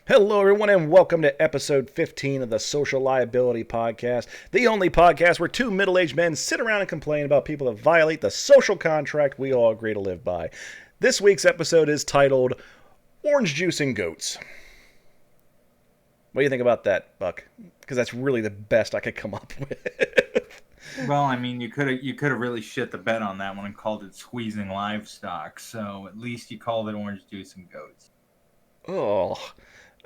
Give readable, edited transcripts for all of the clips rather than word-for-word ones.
Hello, everyone, and welcome to episode 15 of the Social Liability Podcast, the only podcast where two middle-aged men sit around and complain about people that violate the social contract we all agree to live by. This week's episode is titled Orange Juice and Goats. What do you think about that, Buck? Because that's really the best I could come up with. Well, I mean, you could have really shit the bed on that one and called it Squeezing Livestock, so at least you called it Orange Juice and Goats. Oh...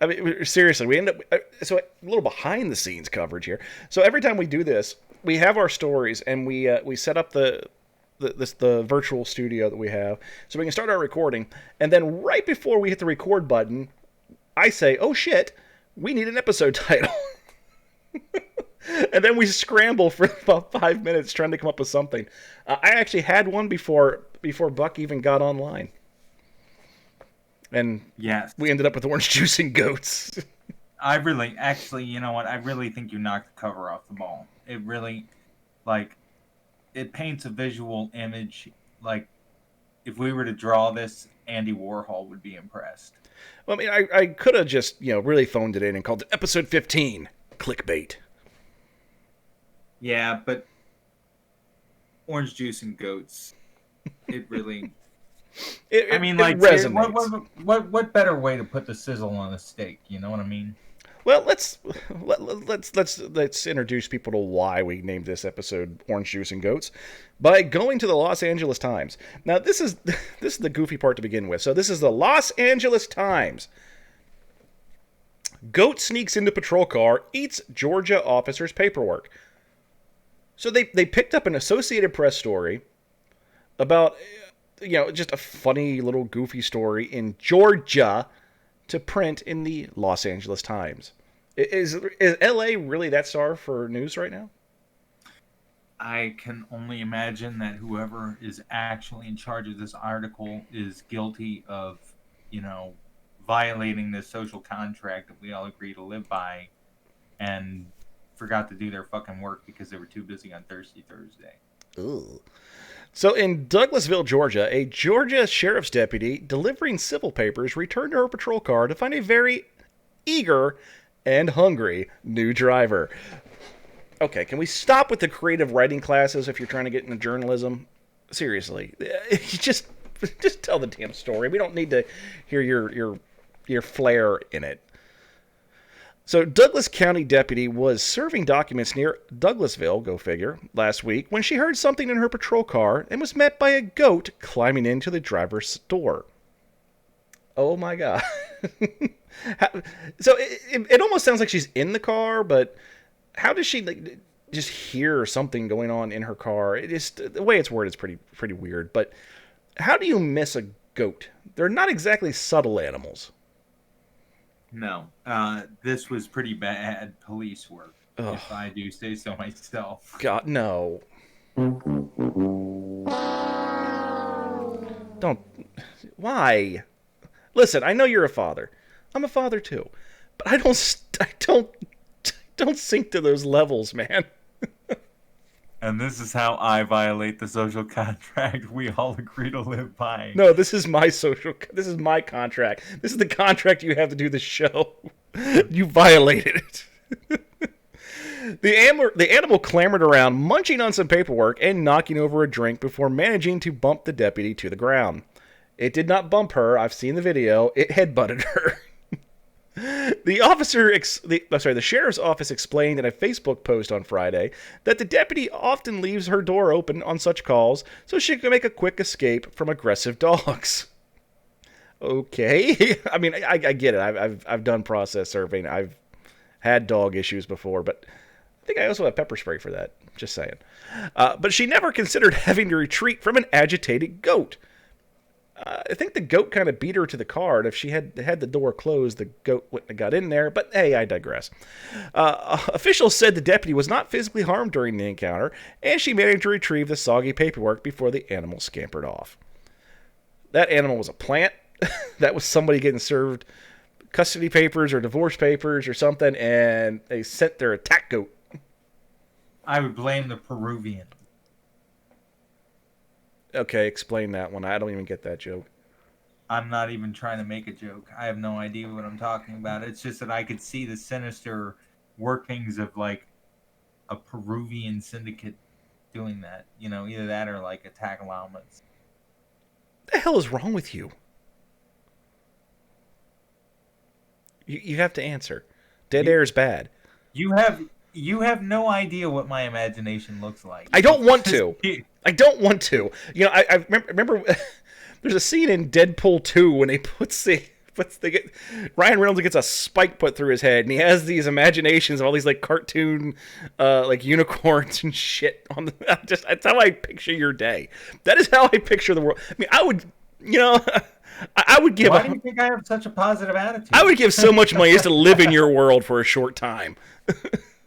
I mean, seriously, we end up... So a little behind-the-scenes coverage here. So every time we do this, we have our stories, and we set up the virtual studio that we have, so we can start our recording. And then right before we hit the record button, I say, oh shit, we need an episode title. And then we scramble for about 5 minutes trying to come up with something. I actually had one before Buck even got online. And yes, we ended up with Orange Juice and Goats. You know what? I really think you knocked the cover off the ball. It really, it paints a visual image. Like, if we were to draw this, Andy Warhol would be impressed. Well, I mean, I could have just, really phoned it in and called it episode 15, clickbait. Yeah, but Orange Juice and Goats, it really... It resonates. What better way to put the sizzle on a steak? You know what I mean? Well, let's introduce people to why we named this episode Orange Juice and Goats by going to the Los Angeles Times. Now, this is the goofy part to begin with. So this is the Los Angeles Times. Goat sneaks into patrol car, eats Georgia officer's paperwork. So they picked up an Associated Press story about... just a funny little goofy story in Georgia to print in the Los Angeles Times. Is LA really that star for news right now? I can only imagine that whoever is actually in charge of this article is guilty of, violating the social contract that we all agree to live by and forgot to do their fucking work because they were too busy on Thursday. Ooh. So in Douglasville, Georgia, a Georgia sheriff's deputy delivering civil papers returned to her patrol car to find a very eager and hungry new driver. Okay, can we stop with the creative writing classes if you're trying to get into journalism? Seriously, just tell the damn story. We don't need to hear your flair in it. So, Douglas County deputy was serving documents near Douglasville, go figure, last week when she heard something in her patrol car and was met by a goat climbing into the driver's door. Oh my God. So, it almost sounds like she's in the car, but how does she just hear something going on in her car? It is, the way it's worded is pretty weird, but how do you miss a goat? They're not exactly subtle animals. No, this was pretty bad police work, if I do say so myself. God, no. Don't. Why? Listen, I know you're a father. I'm a father too, but I don't sink to those levels, man. And this is how I violate the social contract we all agree to live by. No, this is my contract. This is the contract you have to do the show. You violated it. The animal clambered around, munching on some paperwork and knocking over a drink before managing to bump the deputy to the ground. It did not bump her. I've seen the video. It headbutted her. The sheriff's office explained in a Facebook post on Friday that the deputy often leaves her door open on such calls so she can make a quick escape from aggressive dogs. Okay, I mean, I get it. I've done process serving. I've had dog issues before, but I think I also have pepper spray for that. Just saying. But she never considered having to retreat from an agitated goat. I think the goat kind of beat her to the car, and if she had the door closed, the goat wouldn't have got in there, but hey, I digress. Officials said the deputy was not physically harmed during the encounter, and she managed to retrieve the soggy paperwork before the animal scampered off. That animal was a plant. That was somebody getting served custody papers or divorce papers or something, and they sent their attack goat. I would blame the Peruvian. Okay, explain that one. I don't even get that joke. I'm not even trying to make a joke. I have no idea what I'm talking about. It's just that I could see the sinister workings of like a Peruvian syndicate doing that. You know, either that or like attack llamas. What the hell is wrong with you? You have to answer. Dead You air is bad. you have you have no idea what my imagination looks like. I don't It's want just to. I don't want to. You know, I remember there's a scene in Deadpool 2 when he they get Ryan Reynolds gets a spike put through his head, and he has these imaginations of all these like cartoon, like unicorns and shit. That's how I picture your day. That is how I picture the world. I mean, I would, you know, I would give. Why do you think I have such a positive attitude? I would give so much money just to live in your world for a short time.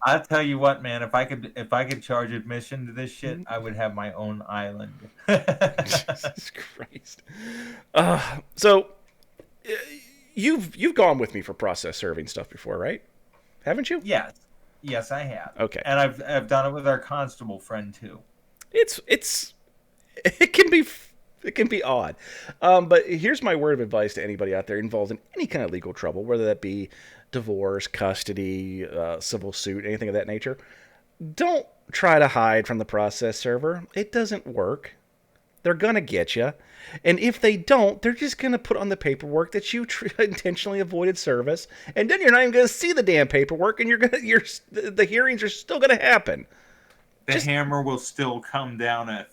I'll tell you what, man. If I could charge admission to this shit, I would have my own island. Jesus Christ. So you've gone with me for process serving stuff before, right? Haven't you? Yes, yes, I have. Okay. And I've done it with our constable friend too. It's it can be it can be odd. But here's my word of advice to anybody out there involved in any kind of legal trouble, whether that be divorce, custody, civil suit, anything of that nature. Don't try to hide from the process server. It doesn't work. They're gonna get you, and if they don't, they're just gonna put on the paperwork that you intentionally avoided service, and then you're not even gonna see the damn paperwork, and the hearings are still gonna happen. The hammer will still come down at.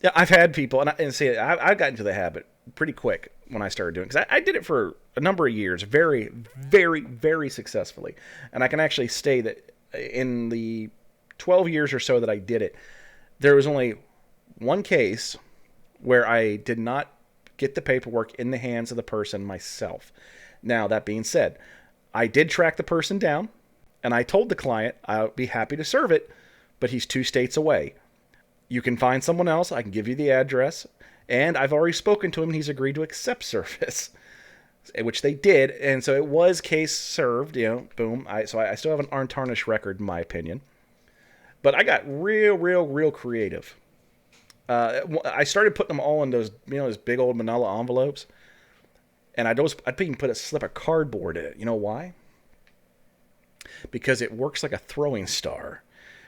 Yeah, I've had people, and see, I got into the habit pretty quick when I started doing it, because I did it for a number of years, very, very, very successfully, and I can actually say that in the 12 years or so that I did it, there was only one case where I did not get the paperwork in the hands of the person myself. Now, that being said, I did track the person down, and I told the client I'll be happy to serve it, but he's 2 states away. You can find someone else. I can give you the address, and I've already spoken to him, and he's agreed to accept service, which they did, and so it was case served. You know, boom. So I still have an untarnished record, in my opinion. But I got real creative. I started putting them all in those big old manila envelopes. And I'd even put a slip of cardboard in it. You know why? Because it works like a throwing star.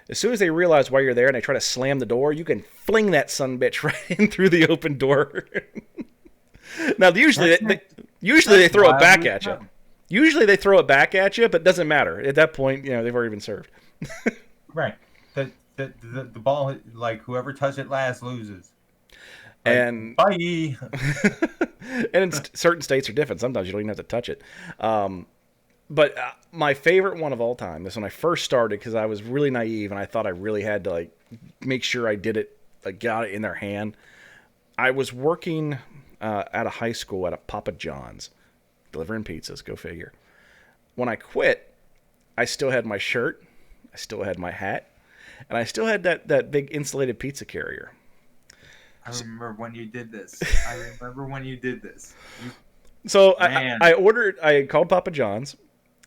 As soon as they realize why you're there and they try to slam the door, you can fling that sumbitch right in through the open door. Now, usually they throw it back at you. Usually they throw it back at you, but it doesn't matter. At that point, they've already been served. Right. The ball, like whoever touched it last loses. Like, and bye. And in certain states are different. Sometimes you don't even have to touch it. But my favorite one of all time, this when I first started, because I was really naive and I thought I really had to make sure I did it, got it in their hand. I was working at a high school at a Papa John's, delivering pizzas. Go figure. When I quit, I still had my shirt, I still had my hat, and I still had that big insulated pizza carrier. I remember when you did this. So I called Papa John's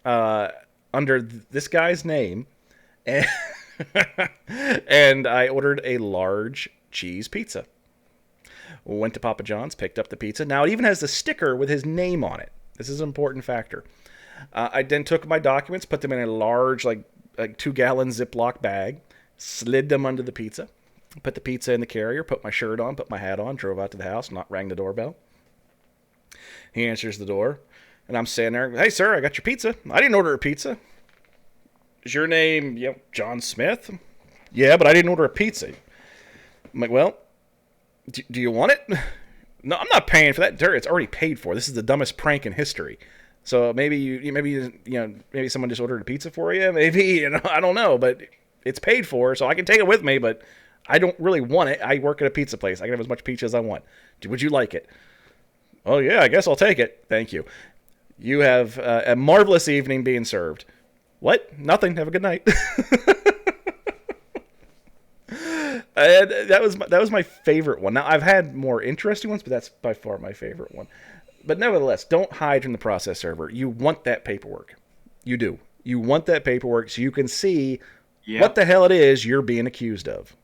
under this guy's name, and, and I ordered a large cheese pizza. Went to Papa John's, picked up the pizza. Now it even has the sticker with his name on it. This is an important factor. I then took my documents, put them in a large, like 2-gallon Ziploc bag, slid them under the pizza, put the pizza in the carrier, put my shirt on, put my hat on, drove out to the house, rang the doorbell. He answers the door, and I'm standing there. Hey, sir, I got your pizza. I didn't order a pizza. Is your name, John Smith? Yeah, but I didn't order a pizza. I'm like, well, do you want it? No, I'm not paying for that dirt. It's already paid for. This is the dumbest prank in history. So maybe someone just ordered a pizza for you. Maybe, I don't know, but it's paid for, so I can take it with me, but I don't really want it. I work at a pizza place. I can have as much pizza as I want. Would you like it? Oh, yeah, I guess I'll take it. Thank you. You have a marvelous evening being served. What? Nothing. Have a good night. That was my favorite one. Now, I've had more interesting ones, but that's by far my favorite one. But nevertheless, don't hide from the process server. You want that paperwork. You do. You want that paperwork so you can see what the hell it is you're being accused of.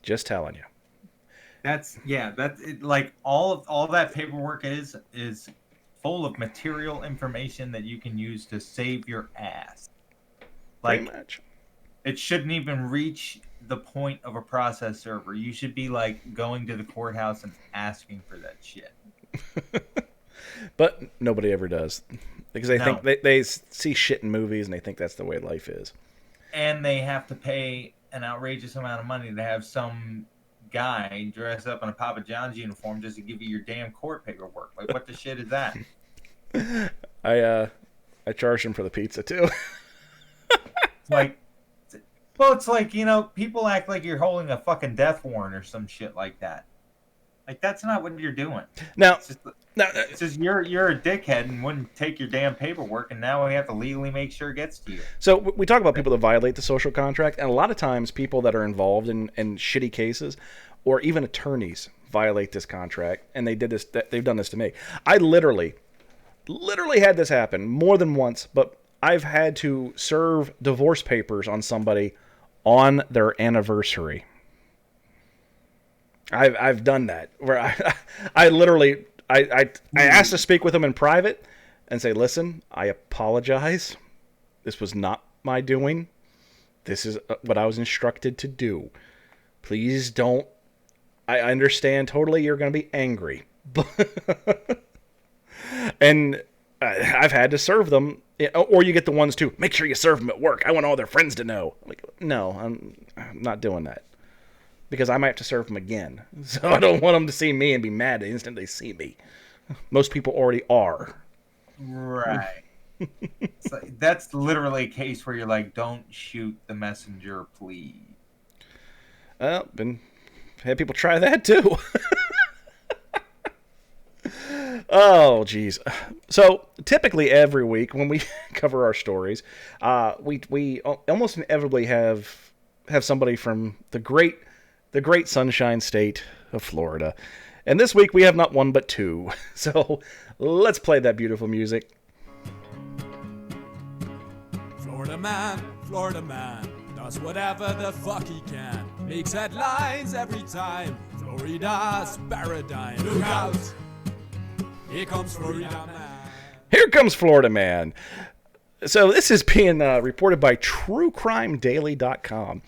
Just telling you. That's like all that paperwork is full of material information that you can use to save your ass. Pretty Like much. it shouldn't even reach the point of a process server. You should be like going to the courthouse and asking for that shit. But nobody ever does. Because they No. think they see shit in movies and they think that's the way life is. And they have to pay an outrageous amount of money to have some guy dress up in a Papa John's uniform just to give you your damn court paperwork. Like, what the shit is that? I charged him for the pizza too. Like, well, it's like, you know, people act like you're holding a fucking death warrant or some shit like that. Like, that's not what you're doing. Now, It's just you're a dickhead and wouldn't take your damn paperwork, and now we have to legally make sure it gets to you. so we talk about people that violate the social contract, and a lot of times people that are involved in shitty cases, or even attorneys, violate this contract, and they've done this to me. I literally had this happen more than once, but I've had to serve divorce papers on somebody on their anniversary. I've done that where I literally I asked to speak with them in private and say, listen, I apologize. This was not my doing. This is what I was instructed to do. Please don't. I understand totally you're going to be angry. And I've had to serve them. Or you get the ones too. Make sure you serve them at work. I want all their friends to know. I'm like, no, I'm not doing that. Because I might have to serve them again. So I don't want them to see me and be mad the instant they see me. Most people already are. Right. So that's literally a case where you're like, don't shoot the messenger, please. Been had people try that too. Oh, geez. So typically every week when we cover our stories, we almost inevitably have somebody from the great Sunshine State of Florida. And this week we have not one but two. So let's play that beautiful music. Florida man, does whatever the fuck he can. Makes headlines every time. Florida's paradigm. Look out! Here comes Florida man. Here comes Florida man. So this is being reported by TrueCrimeDaily.com.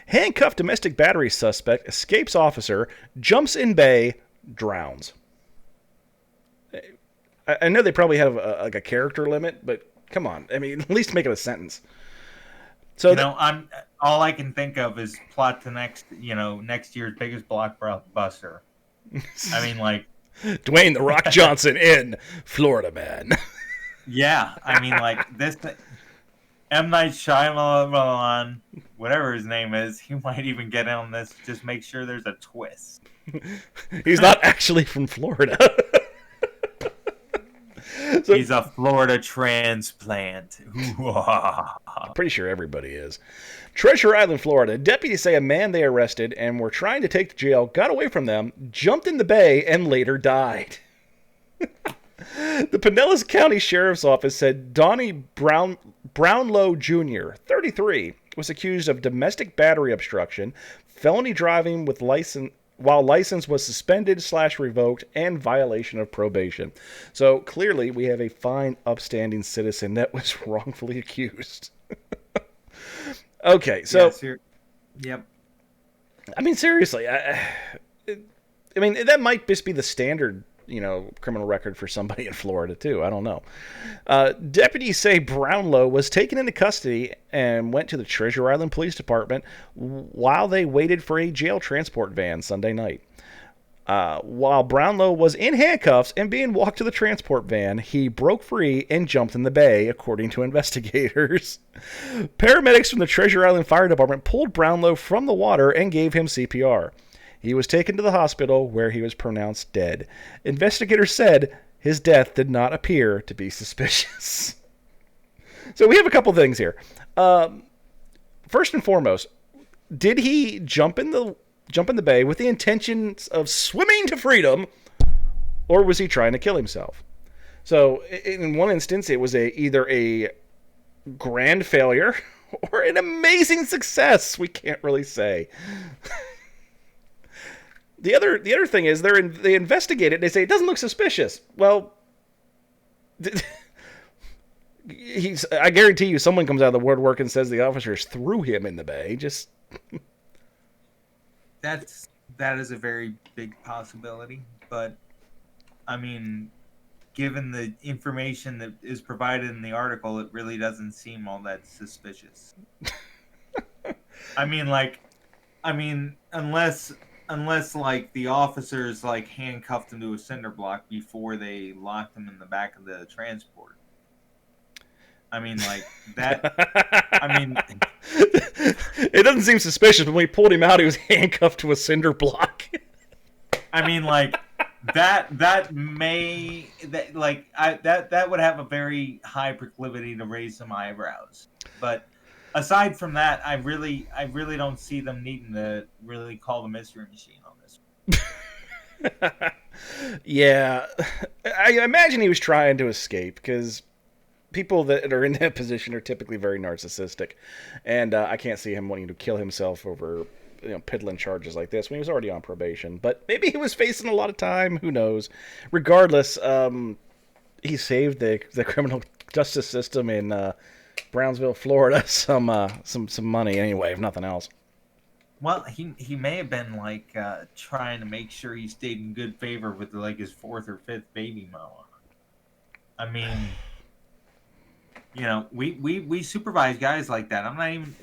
Handcuffed domestic battery suspect escapes officer, jumps in bay, drowns. I know they probably have like a character limit, but come on. I mean, at least make it a sentence. So I'm all I can think of is plot to next year's biggest blockbuster. I mean, like Dwayne "The Rock" Johnson in Florida Man. Yeah, I mean, like this. M. Night Shyamalan, whatever his name is, he might even get in on this. Just make sure there's a twist. He's not actually from Florida. So, he's a Florida transplant. Pretty sure everybody is. Treasure Island, Florida. Deputies say a man they arrested and were trying to take to jail got away from them, jumped in the bay, and later died. The Pinellas County Sheriff's Office said Donnie Brownlow Jr., 33, was accused of domestic battery obstruction, felony driving with license while license was suspended/revoked, and violation of probation. So clearly we have a fine, upstanding citizen that was wrongfully accused. Okay, so yep. I mean, seriously, I mean that might just be the standard, criminal record for somebody in Florida too. I don't know. Deputies say Brownlow was taken into custody and went to the Treasure Island Police Department while they waited for a jail transport van Sunday night. While Brownlow was in handcuffs and being walked to the transport van, he broke free and jumped in the bay, according to investigators. Paramedics from the Treasure Island Fire Department pulled Brownlow from the water and gave him CPR. He was taken to the hospital where he was pronounced dead. Investigators said his death did not appear to be suspicious. So we have a couple things here. First and foremost, did he jump in the bay with the intentions of swimming to freedom, or was he trying to kill himself? So in one instance, it was either a grand failure or an amazing success. We can't really say. the other thing is they investigate it. They say it doesn't look suspicious. Well, I guarantee you, someone comes out of the woodwork and says the officers threw him in the bay. Just that is a very big possibility, but I mean, given the information that is provided in the article, it really doesn't seem all that suspicious. I mean, unless like the officers like handcuffed him to a cinder block before they locked him in the back of the transport. I mean, like that. I mean, it doesn't seem suspicious. When we pulled him out, he was handcuffed to a cinder block. I mean, like that would have a very high proclivity to raise some eyebrows. But aside from that, I really don't see them needing to really call the mystery machine on this. Yeah, I imagine he was trying to escape because people that are in that position are typically very narcissistic, and I can't see him wanting to kill himself over piddling charges like this when he was already on probation. But maybe he was facing a lot of time. Who knows? Regardless, he saved the criminal justice system in Brownsville, Florida, some money anyway, if nothing else. Well, he may have been like trying to make sure he stayed in good favor with like his fourth or fifth baby mama. I mean, we supervise guys like that. I'm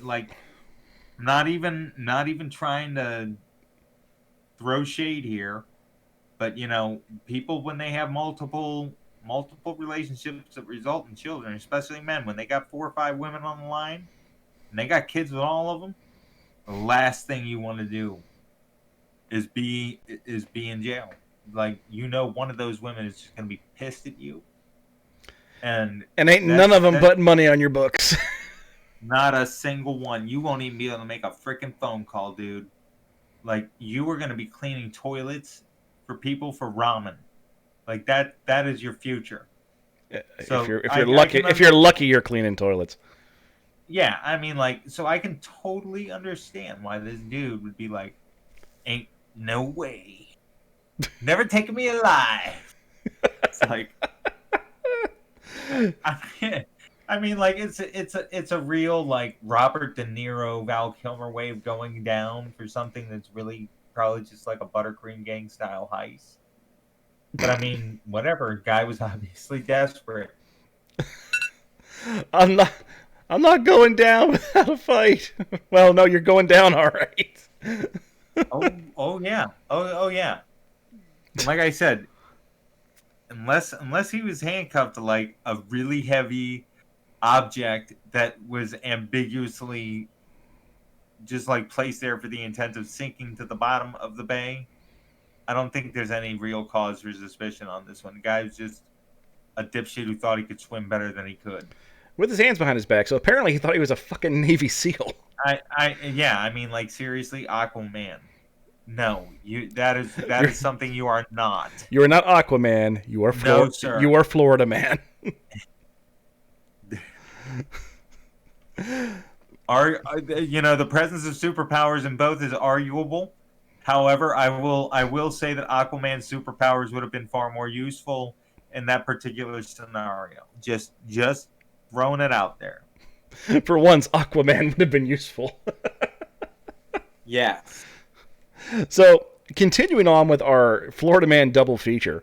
not even trying to throw shade here, but people when they have multiple relationships that result in children, especially men, when they got 4 or 5 women on the line and they got kids with all of them, the last thing you want to do is be in jail. Like, one of those women is just going to be pissed at you. And ain't none of them putting money on your books. Not a single one. You won't even be able to make a freaking phone call, dude. Like, you are going to be cleaning toilets for people for ramen. Like, that is your future. So if you're lucky, you're cleaning toilets. Yeah, I mean, like, so I can totally understand why this dude would be like, ain't no way. Never taking me alive. It's like, I mean, like, it's a real, like, Robert De Niro, Val Kilmer way of going down for something that's really probably just like a Buttercream Gang style heist. But I mean, whatever. Guy was obviously desperate. I'm not going down without a fight. Well, no, you're going down all right. Oh yeah. Oh yeah. Like I said, unless he was handcuffed to like a really heavy object that was ambiguously just like placed there for the intent of sinking to the bottom of the bay, I don't think there's any real cause for suspicion on this one. The guy was just a dipshit who thought he could swim better than he could. With his hands behind his back, so apparently he thought he was a fucking Navy SEAL. I mean, like, seriously, Aquaman. No, that is something you are not. You are not Aquaman. You are no, sir. You are Florida Man. The presence of superpowers in both is arguable. However, I will say that Aquaman's superpowers would have been far more useful in that particular scenario. Just throwing it out there. For once, Aquaman would have been useful. Yes. So, continuing on with our Florida Man double feature,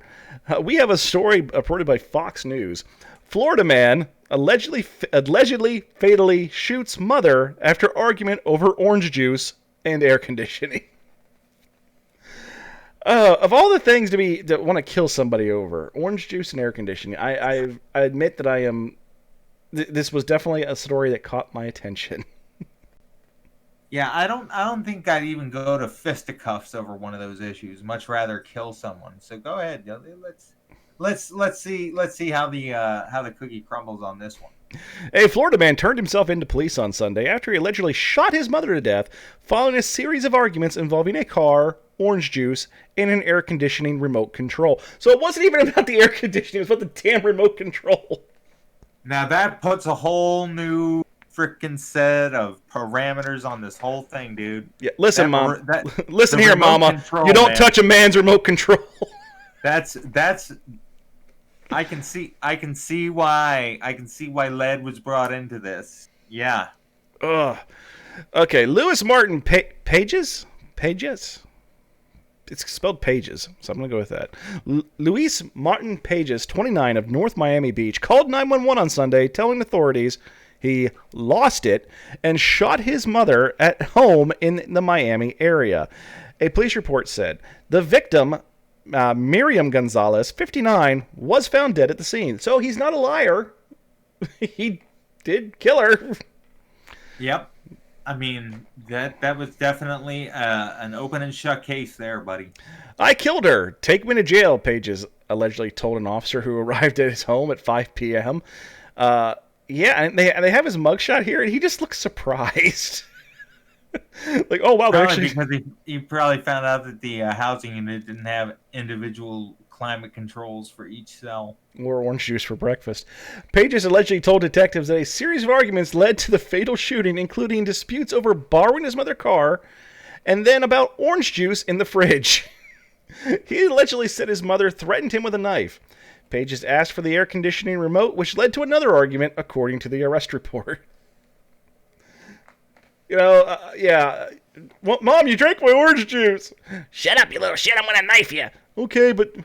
we have a story reported by Fox News. Florida man allegedly fatally shoots mother after argument over orange juice and air conditioning. Of all the things to want to kill somebody over, orange juice and air conditioning, I admit that I am. This was definitely a story that caught my attention. Yeah, I don't think I'd even go to fisticuffs over one of those issues. Much rather kill someone. So go ahead. Let's see how the cookie crumbles on this one. A Florida man turned himself into police on Sunday after he allegedly shot his mother to death following a series of arguments involving a car, orange juice, and an air conditioning remote control. So it wasn't even about the air conditioning, it was about the damn remote control. Now that puts a whole new freaking set of parameters on this whole thing, dude. Yeah, listen, Mom. Listen the here, remote Mama. control, You don't man. touch a man's remote control. That's I can see why lead was brought into this. Yeah. Ugh. Okay, Lewis Martin Pages? It's spelled Pages, so I'm going to go with that. Luis Martin Pages, 29, of North Miami Beach, called 911 on Sunday, telling authorities he lost it and shot his mother at home in the Miami area. A police report said the victim, Miriam Gonzalez, 59, was found dead at the scene. So he's not a liar. He did kill her. Yep. I mean, that was definitely an open and shut case there, buddy. I killed her. Take me to jail, Pages allegedly told an officer who arrived at his home at 5 p.m. Yeah, and they have his mugshot here, and he just looks surprised. Like, oh, wow, Probably because he probably found out that the housing unit didn't have individual climate controls for each cell. Or orange juice for breakfast. Pages allegedly told detectives that a series of arguments led to the fatal shooting, including disputes over borrowing his mother's car, and then about orange juice in the fridge. He allegedly said his mother threatened him with a knife. Pages asked for the air conditioning remote, which led to another argument, according to the arrest report. Yeah. Well, Mom, you drank my orange juice. Shut up, you little shit. I'm going to knife you. Okay, but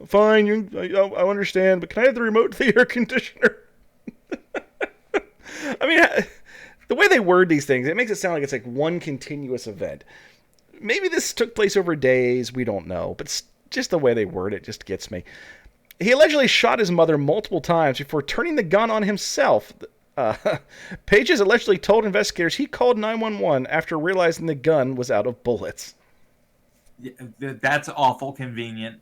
fine. I understand, but can I have the remote to the air conditioner? I mean, the way they word these things, it makes it sound like it's like one continuous event. Maybe this took place over days. We don't know. But just the way they word it just gets me. He allegedly shot his mother multiple times before turning the gun on himself. Pages allegedly told investigators he called 911 after realizing the gun was out of bullets. That's awful convenient.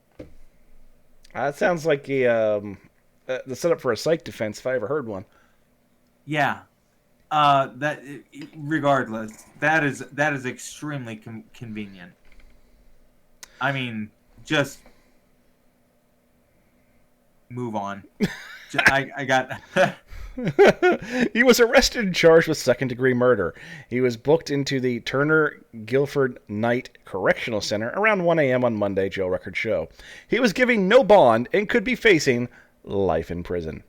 That sounds like the setup for a psych defense if I ever heard one. Yeah. Regardless, that is extremely convenient. I mean, just move on. I got. He was arrested and charged with second-degree murder. He was booked into the Turner Guilford Knight Correctional Center around 1 a.m. on Monday, jail records show. He was giving no bond and could be facing life in prison.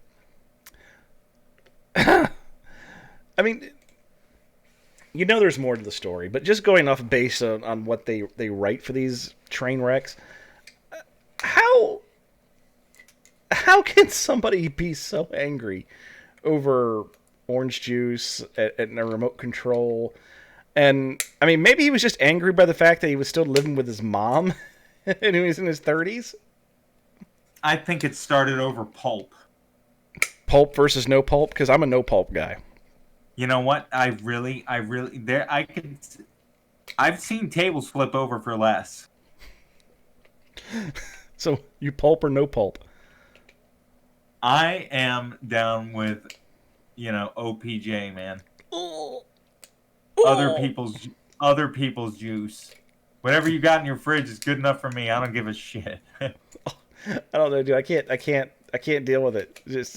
I mean, you know there's more to the story, but just going off based on what they write for these train wrecks, how can somebody be so angry over orange juice and a remote control? And, I mean, maybe he was just angry by the fact that he was still living with his mom and he was in his 30s? I think it started over pulp. Pulp versus no pulp? Because I'm a no pulp guy. You know what? I've seen tables flip over for less. So, you pulp or no pulp? I am down with, OPJ, man. Oh. Other people's juice. Whatever you got in your fridge is good enough for me. I don't give a shit. I don't know, dude. I can't deal with it. Just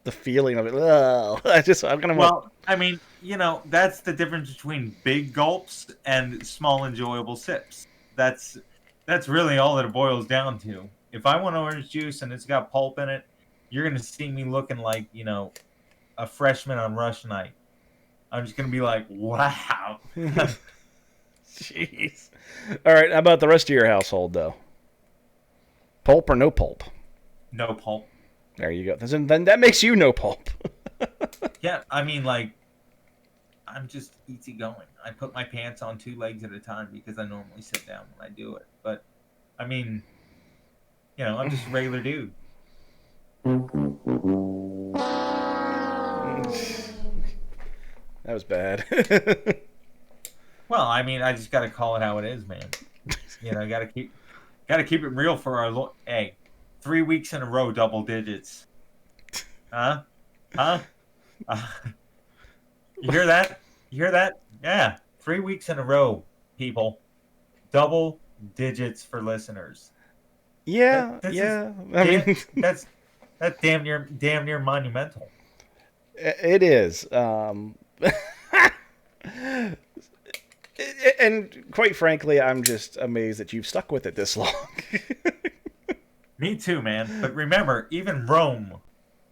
the feeling of it. Ugh. I'm gonna. Well, I mean, that's the difference between big gulps and small enjoyable sips. That's really all that it boils down to. If I want orange juice and it's got pulp in it, you're gonna see me looking like a freshman on rush night. I'm just gonna be like, wow. Jeez. All right. How about the rest of your household, though? Pulp or no pulp? No pulp. There you go. Then that makes you no pulp. Yeah, I mean, I'm just easygoing. I put my pants on 2 legs at a time because I normally sit down when I do it. But, I mean, I'm just a regular dude. That was bad. Well, I mean, I just got to call it how it is, man. Got to keep it real for our. Hey, 3 weeks in a row, double digits. Huh? You hear that? Yeah, 3 weeks in a row, people. Double digits for listeners. Yeah. That's damn near monumental. It is. And quite frankly, I'm just amazed that you've stuck with it this long. Me too, man. But remember, even Rome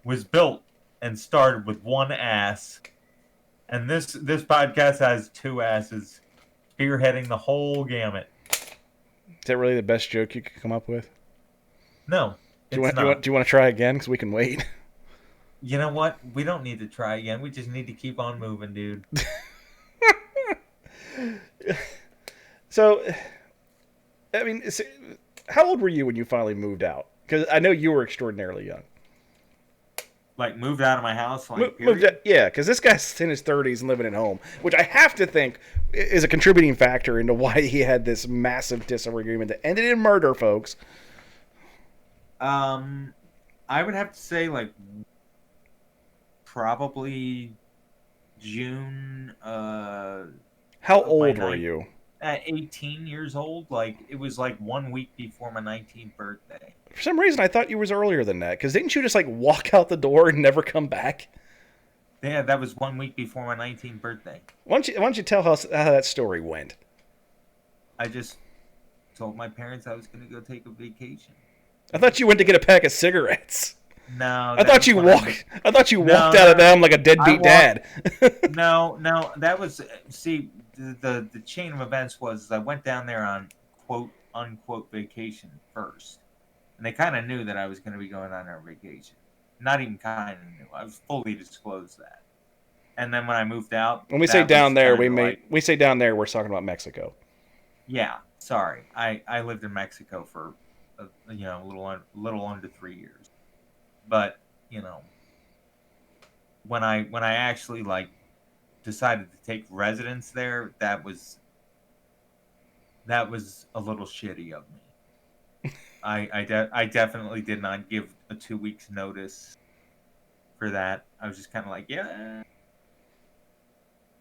was built and started with one ass. And this podcast has two asses spearheading the whole gamut. Is that really the best joke you could come up with? No, Do you it's want, not. do you want to try again? Because we can wait. You know what? We don't need to try again. We just need to keep on moving, dude. So, I mean, how old were you when you finally moved out? Because I know you were extraordinarily young. Like, moved out of my house? Like, Moved period? out, yeah, because this guy's in his 30s and living at home, which I have to think is a contributing factor into why he had this massive disagreement that ended in murder, folks. I would have to say, like, probably June, How of my old were ninth- you? at 18 years old. Like, it was like 1 week before my 19th birthday. For some reason, I thought you was earlier than that. Because didn't you just like walk out the door and never come back? Yeah, that was 1 week before my 19th birthday. Why don't you tell us how that story went? I just told my parents I was going to go take a vacation. I thought you went to get a pack of cigarettes. No, I thought you walked out of them like a deadbeat dad. No, that was see the chain of events was I went down there on quote unquote vacation first, and they kind of knew that I was going to be going on their vacation. Not even kind of knew. I was fully disclosed that. And then when I moved out, When we say down there, we we say down there, we're talking about Mexico. yeah. Sorry, I lived in Mexico for a little under 3 years, but when I actually like decided to take residence there, that was a little shitty of me. I definitely did not give a 2 weeks notice for that. I was just kind of like, yeah,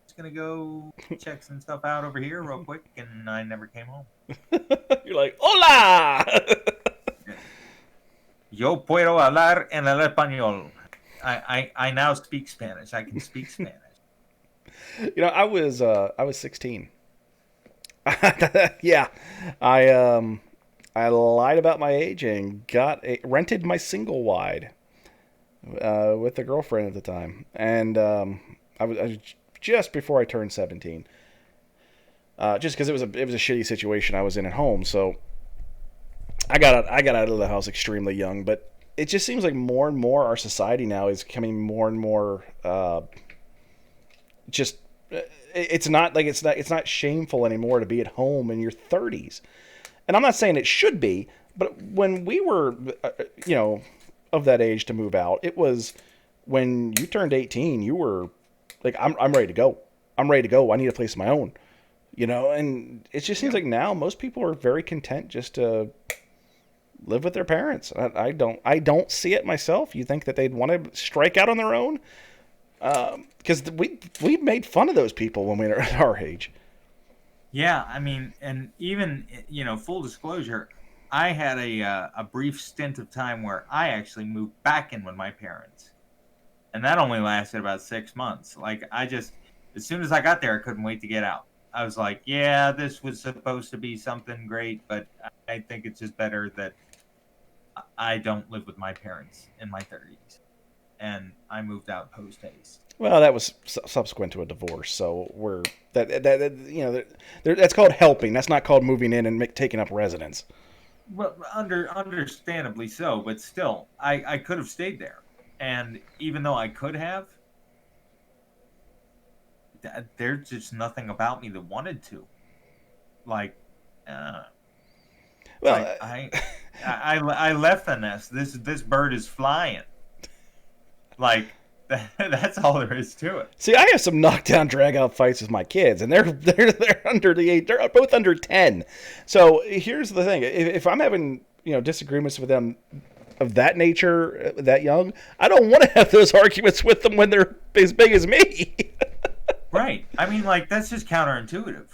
just gonna go check some stuff out over here real quick, and I never came home. You're like, hola! Yo puedo hablar en el español. I now speak Spanish. I can speak Spanish. I was 16. Yeah, I lied about my age and rented my single wide with a girlfriend at the time, and I was just before I turned 17. Just because it was a shitty situation I was in at home, so I got out of the house extremely young. But it just seems like more and more our society now is becoming more and more just. It's not shameful anymore to be at home in your 30s, and I'm not saying it should be, but when we were, of that age to move out, it was when you turned 18, you were like, I'm ready to go. I'm ready to go. I need a place of my own, and it just seems like now most people are very content just to live with their parents. I don't see it myself. You think that they'd want to strike out on their own? Because we made fun of those people when we were at our age. Yeah, I mean, and even full disclosure, I had a brief stint of time where I actually moved back in with my parents, and that only lasted about 6 months. Like as soon as I got there, I couldn't wait to get out. I was like, yeah, this was supposed to be something great, but I think it's just better that I don't live with my parents in my 30s. And I moved out post haste. Well, that was subsequent to a divorce, so that's called helping. That's not called moving in and taking up residence. Well, understandably so, but still, I could have stayed there, and even though I could have, there's just nothing about me that wanted to. Like, well, I left the nest. This bird is flying. Like, that's all there is to it. See, I have some knockdown, drag-out fights with my kids, and they're under the age. They're both under 10. So here's the thing: if I'm having disagreements with them of that nature, that young, I don't want to have those arguments with them when they're as big as me. Right. I mean, like, that's just counterintuitive.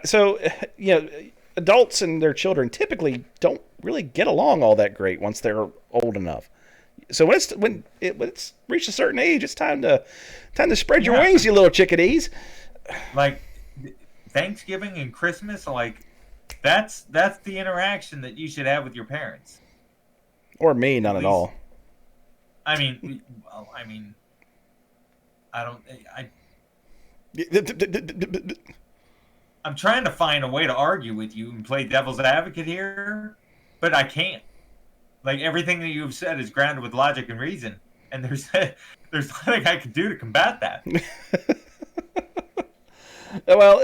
So adults and their children typically don't really get along all that great once they're old enough. So when it's reached a certain age, it's time to spread your wings, you little chickadees. Like Thanksgiving and Christmas, like that's the interaction that you should have with your parents. Or me, none at all. I mean, I don't. I'm trying to find a way to argue with you and play devil's advocate here, but I can't. Like everything that you've said is grounded with logic and reason, and there's nothing I can do to combat that. Well,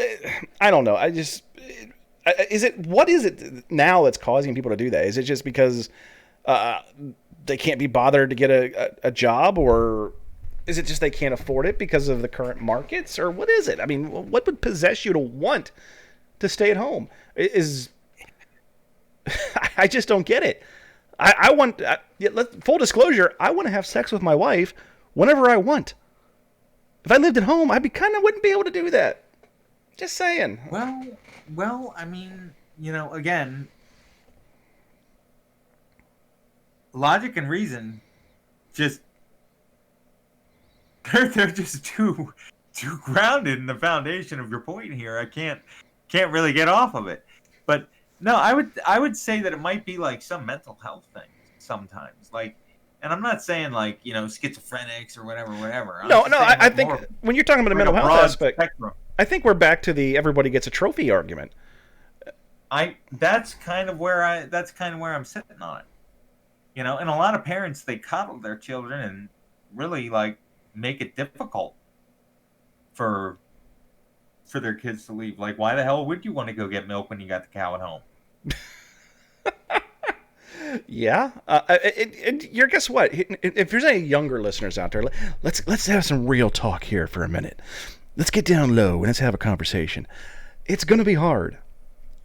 I don't know. What is it now that's causing people to do that? Is it just because they can't be bothered to get a job, or is it just they can't afford it because of the current markets, or what is it? I mean, what would possess you to want to stay at home? I just don't get it. I want, full disclosure, I want to have sex with my wife whenever I want. If I lived at home, I wouldn't be able to do that. Just saying. Well, I mean, again, logic and reason, just they're just too grounded in the foundation of your point here. I can't really get off of it. But no, I would say that it might be like some mental health thing sometimes. Like, and I'm not saying like schizophrenics or whatever. No, I think when you're talking about a mental health aspect, spectrum. I think we're back to the everybody gets a trophy argument. That's kind of where I'm sitting on it. And a lot of parents, they coddle their children and really like make it difficult for their kids to leave. Like, why the hell would you want to go get milk when you got the cow at home? Yeah, and guess what? If there's any younger listeners out there, let's have some real talk here for a minute. Let's get down low and let's have a conversation. It's going to be hard.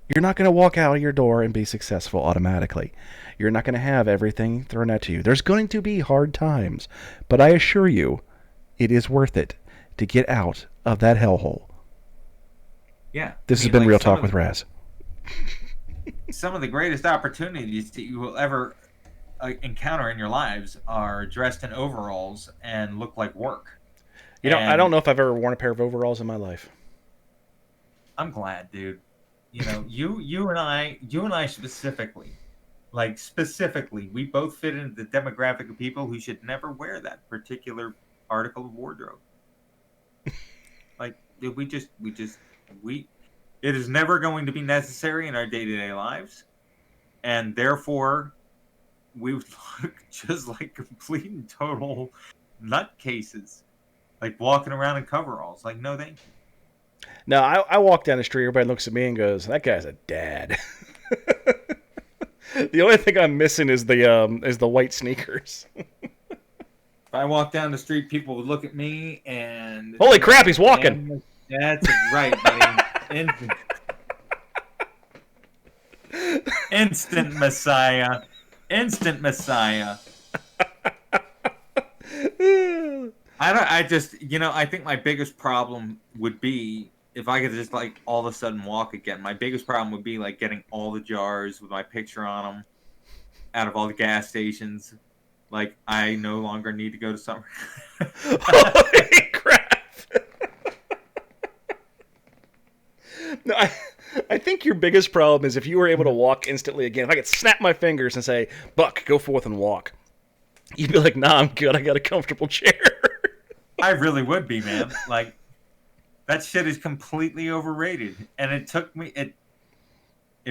You're not going to walk out of your door and be successful automatically. You're not going to have everything thrown at you. There's going to be hard times, but I assure you, it is worth it to get out of that hellhole. Yeah. This has been Real Talk with Raz. Some of the greatest opportunities that you will ever encounter in your lives are dressed in overalls and look like work. I don't know if I've ever worn a pair of overalls in my life. I'm glad, dude. You and I specifically, we both fit into the demographic of people who should never wear that particular article of wardrobe. Like, it is never going to be necessary in our day-to-day lives, and therefore we would look just like complete and total nutcases, like walking around in coveralls. Like, no thank you. No, I walk down the street, everybody looks at me and goes, that guy's a dad. The only thing I'm missing is the white sneakers. If I walk down the street, people would look at me and... Holy crap, he's walking! That's right, buddy. Instant Messiah. I think my biggest problem would be if I could just like all of a sudden walk again. My biggest problem would be like getting all the jars with my picture on them out of all the gas stations. Like, I no longer need to go to summer. Holy crap! No, I think your biggest problem is if you were able to walk instantly again. If I could snap my fingers and say, Buck, go forth and walk. You'd be like, nah, I'm good. I got a comfortable chair. I really would be, man. Like, that shit is completely overrated. And it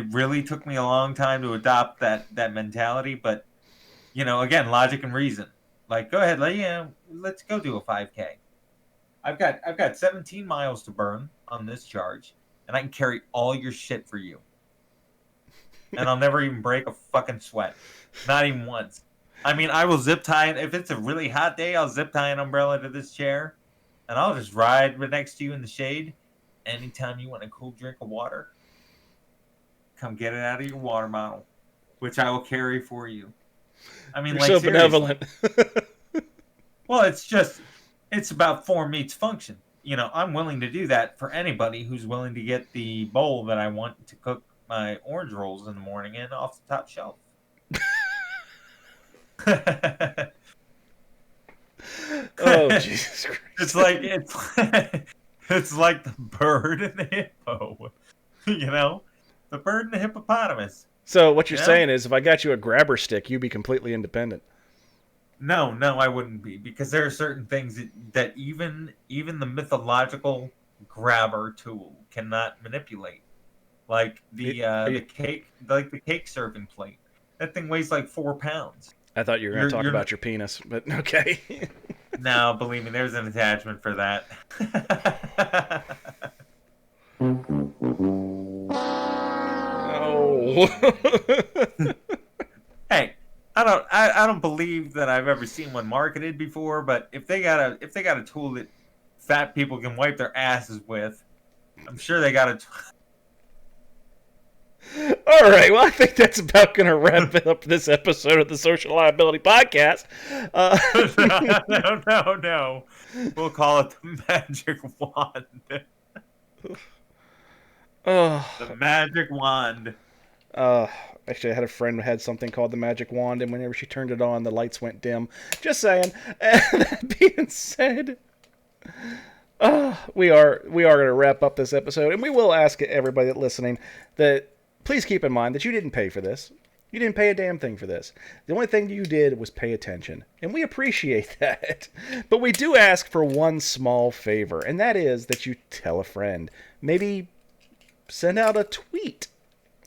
really took me a long time to adopt that mentality. But, again, logic and reason. Like, go ahead, let's go do a 5K. I've got 17 miles to burn on this charge. And I can carry all your shit for you. And I'll never even break a fucking sweat. Not even once. I mean, I will zip tie it. If it's a really hot day, I'll zip tie an umbrella to this chair. And I'll just ride right next to you in the shade. Anytime you want a cool drink of water, come get it out of your water bottle, which I will carry for you. I mean, you're so benevolent. Well, it's about form meets function. I'm willing to do that for anybody who's willing to get the bowl that I want to cook my orange rolls in the morning in off the top shelf. Oh, Jesus Christ. It's like the bird and the hippo. You know? The bird and the hippopotamus. So what you're Yeah? saying is if I got you a grabber stick, you'd be completely independent. No, I wouldn't be, because there are certain things that even the mythological grabber tool cannot manipulate. Like the cake serving plate. That thing weighs like 4 pounds. I thought you were going to talk about your penis, but okay. No, believe me, there's an attachment for that. Oh. Hey, I don't believe that I've ever seen one marketed before, but if they got a tool that fat people can wipe their asses with, I'm sure they got a All right, well, I think that's about going to wrap up this episode of the Social Liability Podcast. No. We'll call it the magic wand. The magic wand. Actually, I had a friend who had something called the magic wand, and whenever she turned it on, the lights went dim. Just saying. And that being said, we are going to wrap up this episode, and we will ask everybody that's listening that please keep in mind that you didn't pay for this. You didn't pay a damn thing for this. The only thing you did was pay attention, and we appreciate that. But we do ask for one small favor, and that is that you tell a friend. Maybe send out a tweet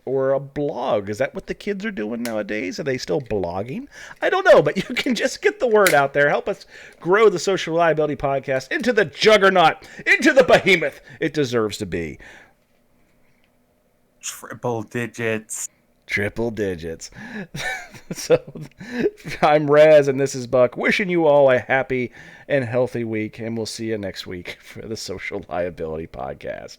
or a blog. Is that what the kids are doing nowadays? Are they still blogging? I don't know, but you can just get the word out there. Help us grow the Social Liability Podcast into the juggernaut, into the behemoth it deserves to be. Triple digits. So, I'm Raz, and this is Buck, wishing you all a happy and healthy week, and we'll see you next week for the Social Liability Podcast.